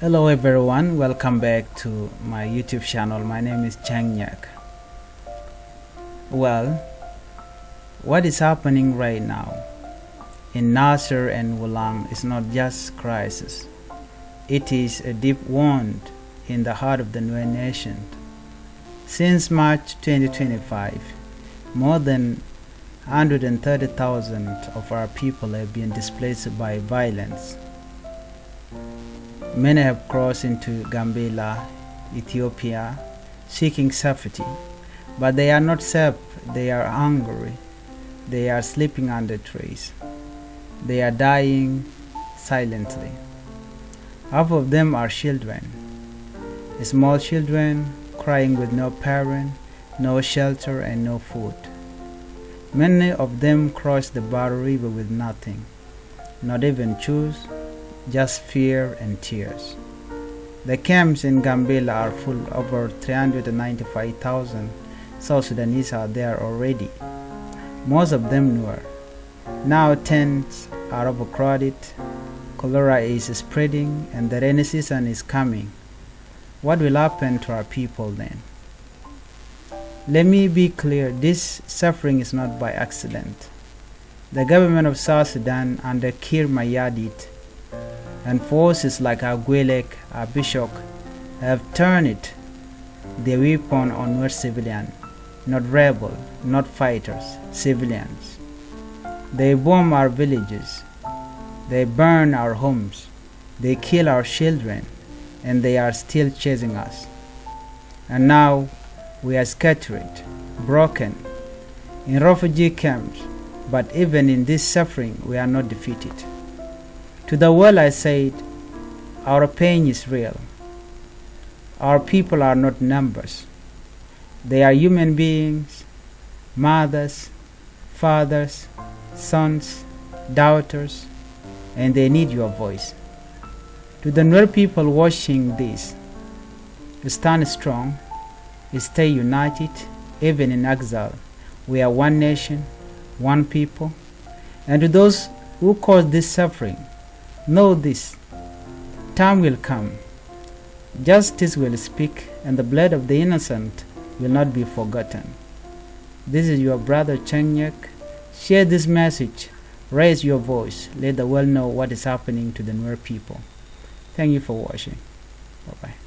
Hello everyone, welcome back to my YouTube channel. My name is Changkuoth Nyak. Well, what is happening right now in Nasser and Wulang is not just crisis. It is a deep wound in the heart of the Nuer nation. Since March 2025, more than 130,000 of our people have been displaced by violence. Many have crossed into Gambela, Ethiopia, seeking safety, but they are not safe. They are hungry. They are sleeping under trees. They are dying silently. Half of them are children, small children crying with no parent, no shelter and no food. Many of them cross the Baru River with nothing, not even shoes, just fear and tears. The camps in Gambela are full. Over 395,000 South Sudanese are there already, most of them Nuer. Now tents are overcrowded, cholera is spreading, and the rainy season is coming. What will happen to our people then? Let me be clear, this suffering is not by accident. The government of South Sudan under Kir Mayadit and forces like Agwelek, Bishop have turned their weapon on Nuer civilians, not rebels, not fighters, civilians. They bomb our villages, they burn our homes, they kill our children, and they are still chasing us. And now we are scattered, broken, in refugee camps, but even in this suffering we are not defeated. To the world I said, our pain is real. Our people are not numbers. They are human beings, mothers, fathers, sons, daughters, and they need your voice. To the Nuer people watching this, stand strong, stay united, even in exile. We are one nation, one people. And to those who cause this suffering, know this, time will come, justice will speak, and the blood of the innocent will not be forgotten. This is your brother Changkuoth Nyak. Share this message, raise your voice, let the world know what is happening to the Nuer people. Thank you for watching. Bye-bye.